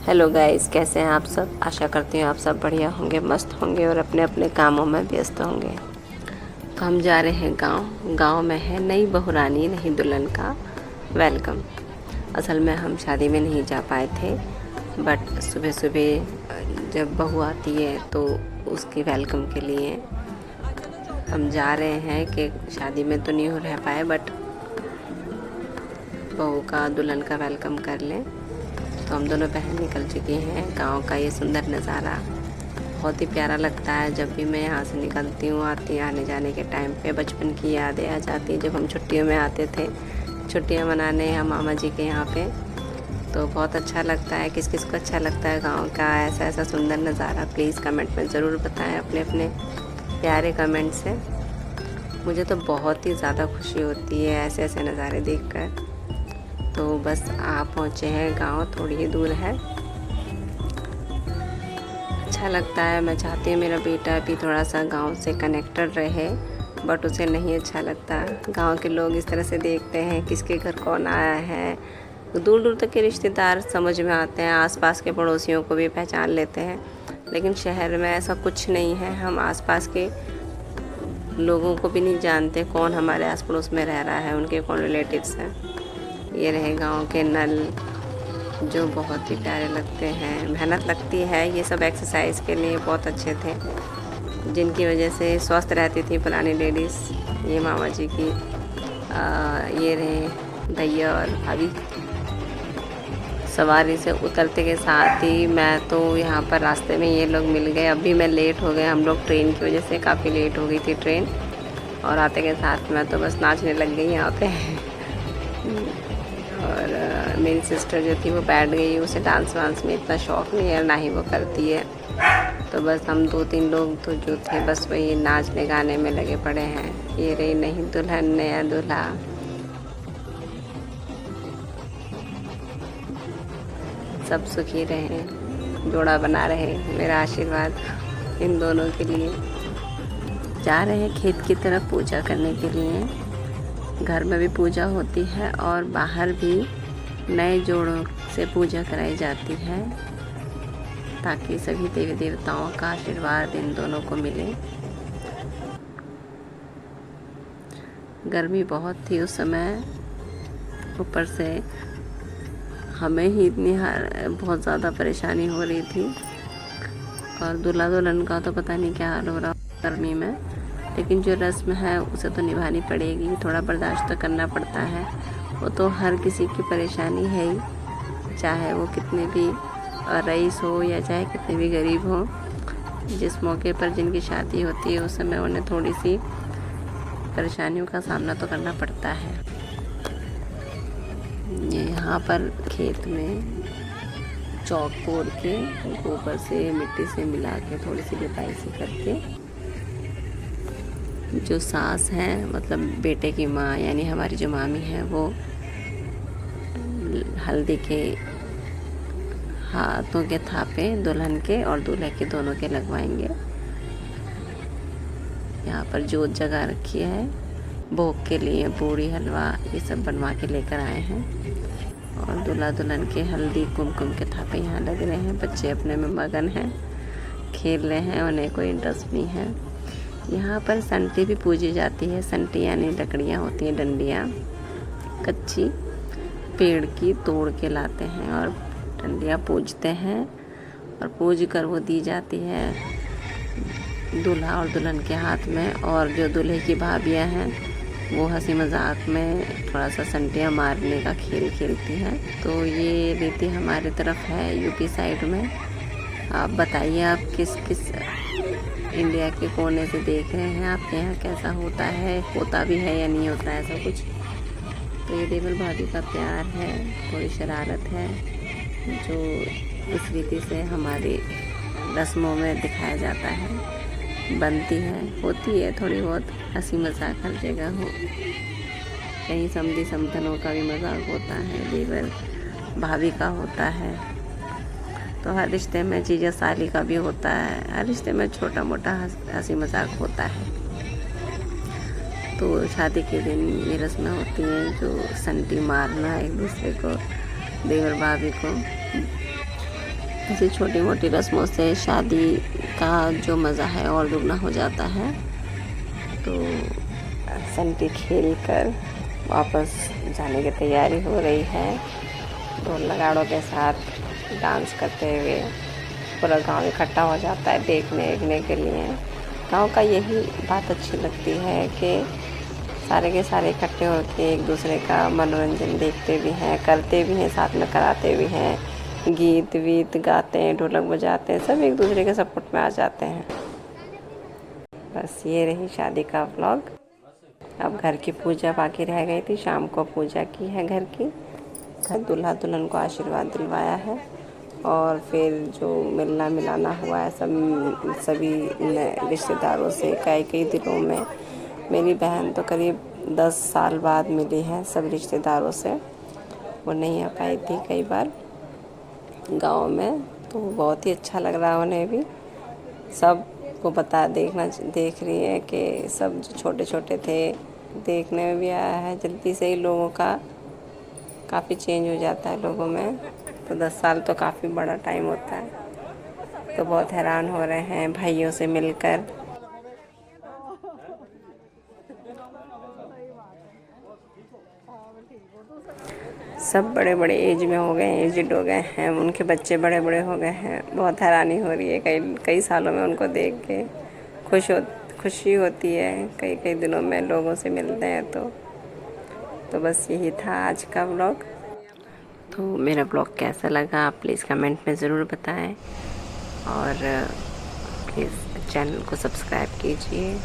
Hello guys, कैसे हैं आप सब। आशा करती हूँ आप सब बढ़िया होंगे, मस्त होंगे और अपने अपने कामों में व्यस्त होंगे। तो हम जा रहे हैं गांव में है नई बहुरानी, नई दुल्हन का वेलकम। असल में हम शादी में नहीं जा पाए थे, बट सुबह सुबह जब बहू आती है तो उसकी वेलकम के लिए हम जा रहे हैं कि शादी में तो नहीं हो रह पाए, बट बहू का दुल्हन का वेलकम कर लें। तो हम दोनों बहन निकल चुकी हैं। गांव का ये सुंदर नज़ारा बहुत ही प्यारा लगता है। जब भी मैं यहाँ से निकलती हूँ आने जाने के टाइम पे बचपन की यादें आ जाती हैं, जब हम छुट्टियों में आते थे छुट्टियाँ मनाने हम मामा जी के यहाँ पे। तो बहुत अच्छा लगता है। किस किस को अच्छा लगता है गांव का ऐसा सुंदर नज़ारा, प्लीज़ कमेंट में ज़रूर बताएं अपने अपने प्यारे कमेंट से। मुझे तो बहुत ही ज़्यादा खुशी होती है ऐसे नज़ारे देखकर। तो बस आप पहुँचे हैं गांव, थोड़ी ही दूर है। अच्छा लगता है। मैं चाहती हूँ मेरा बेटा भी थोड़ा सा गांव से कनेक्टेड रहे, बट उसे नहीं अच्छा लगता। गांव के लोग इस तरह से देखते हैं किसके घर कौन आया है। दूर दूर तक के रिश्तेदार समझ में आते हैं, आसपास के पड़ोसियों को भी पहचान लेते हैं। लेकिन शहर में ऐसा कुछ नहीं है। हम आसपास के लोगों को भी नहीं जानते कौन हमारे आस पड़ोस में रह रहा है, उनके कौन रिलेटिव्स हैं। ये रहे गांव के नल जो बहुत ही प्यारे लगते हैं। मेहनत लगती है, ये सब एक्सरसाइज के लिए बहुत अच्छे थे, जिनकी वजह से स्वस्थ रहती थी पुरानी लेडीज़। ये मामा जी की ये रहे भैया और भाभी। सवारी से उतरते के साथ ही मैं तो यहाँ पर रास्ते में ये लोग मिल गए। अभी मैं लेट हो गए, हम लोग ट्रेन की वजह से काफ़ी लेट हो गई थी ट्रेन। और आते के साथ मैं तो बस नाचने लग गई यहाँ पे। और मेरी सिस्टर जो थी वो बैठ गई। उसे डांस वांस में इतना शौक़ नहीं है, ना ही वो करती है। तो बस हम 2-3 लोग तो जो थे बस वही नाचने गाने में लगे पड़े हैं। ये रही नहीं दुल्हन नया दूल्हा। सब सुखी रहें, जोड़ा बना रहे, मेरा आशीर्वाद इन दोनों के लिए। जा रहे हैं खेत की तरफ पूजा करने के लिए। घर में भी पूजा होती है और बाहर भी नए जोड़ों से पूजा कराई जाती है, ताकि सभी देवी देवताओं का आशीर्वाद इन दोनों को मिले। गर्मी बहुत थी उस समय, ऊपर से हमें ही इतनी बहुत ज़्यादा परेशानी हो रही थी। और दूल्हा दुल्हन का तो पता नहीं क्या हाल हो रहा गर्मी में। लेकिन जो रस्म है उसे तो निभानी पड़ेगी, थोड़ा बर्दाश्त तो करना पड़ता है। वो तो हर किसी की परेशानी है ही, चाहे वो कितने भी रईस हो या चाहे कितने भी गरीब हो। जिस मौके पर जिनकी शादी होती है उस समय उन्हें थोड़ी सी परेशानियों का सामना तो करना पड़ता है। ये यहाँ पर खेत में चौक पोर के गोबर से मिट्टी से मिला के थोड़ी सी लिपाई सी करके जो सास है, मतलब बेटे की माँ यानी हमारी जो मामी है, वो हल्दी के हाथों के थापे दुल्हन के और दूल्हे के दोनों के लगवाएंगे। यहाँ पर जोत जगा रखी है, भोग के लिए पूड़ी हलवा ये सब बनवा के लेकर आए हैं। और दूल्हा दुल्हन के हल्दी कुमकुम के थापे यहाँ लग रहे हैं। बच्चे अपने में मगन हैं, खेल रहे हैं, उन्हें कोई इंटरेस्ट नहीं है। यहाँ पर संटी भी पूजी जाती है। संटी यानी लकड़ियाँ होती हैं, डंडियाँ कच्ची पेड़ की तोड़ के लाते हैं और डंडियाँ पूजते हैं। और पूज कर वो दी जाती है दूल्हा और दुल्हन के हाथ में। और जो दूल्हे की भाभियाँ हैं वो हंसी मजाक में थोड़ा सा संटियाँ मारने का खेल खेलती हैं। तो ये रीति हमारे तरफ है, यूपी साइड में। आप बताइए आप किस किस इंडिया के कोने से देख रहे हैं, आपके यहाँ कैसा होता भी है या नहीं होता है ऐसा कुछ। तो ये देवर भाभी का प्यार है, थोड़ी शरारत है, जो इस रीति से हमारी रस्मों में दिखाया जाता है, बनती है, होती है थोड़ी बहुत हंसी मजाक हर जगह हो। कहीं समधी समधनों का भी मजाक होता है, देवर भाभी का होता है। तो हर रिश्ते में जीजा साली का भी होता है, हर रिश्ते में छोटा मोटा हंसी मजाक होता है। तो शादी के दिन ये रस्में होती हैं, जो संटी मारना एक दूसरे को, देवर भाभी को। ऐसी छोटी मोटी रस्मों से शादी का जो मज़ा है और दुगना हो जाता है। तो संटी खेल कर वापस जाने की तैयारी हो रही है, ढोल नगाड़ों के साथ डांस करते हुए। पूरा गांव इकट्ठा हो जाता है देखने के लिए। गांव का यही बात अच्छी लगती है कि सारे के सारे इकट्ठे होकर एक दूसरे का मनोरंजन देखते भी हैं, करते भी हैं, साथ में कराते भी हैं, गीत वीत गाते हैं, ढोलक बजाते हैं, सब एक दूसरे के सपोर्ट में आ जाते हैं। बस ये रही शादी का व्लॉग। अब घर की पूजा बाकी रह गई थी, शाम को पूजा की है घर की। दूल्हा दुल्हन को आशीर्वाद दिलवाया है और फिर जो मिलना मिलाना हुआ है सभी रिश्तेदारों से कई दिनों में। मेरी बहन तो करीब 10 साल बाद मिली है सब रिश्तेदारों से। वो नहीं आ पाई थी कई बार गांव में, तो बहुत ही अच्छा लग रहा है उन्हें भी। सब को देख रही है कि सब जो छोटे छोटे थे देखने में भी आया है। जल्दी से ही लोगों का काफ़ी चेंज हो जाता है लोगों में, तो 10 साल तो काफ़ी बड़ा टाइम होता है। तो बहुत हैरान हो रहे हैं भाइयों से मिलकर। सब बड़े बड़े एज में हो गए हैं, एजड हो गए हैं, उनके बच्चे बड़े बड़े हो गए हैं। बहुत हैरानी हो रही है कई सालों में उनको देख के। खुशी होती है कई दिनों में लोगों से मिलते हैं। तो बस यही था आज का व्लॉग। तो मेरा ब्लॉग कैसा लगा प्लीज़ कमेंट में ज़रूर बताएं और प्लीज़ चैनल को सब्सक्राइब कीजिए।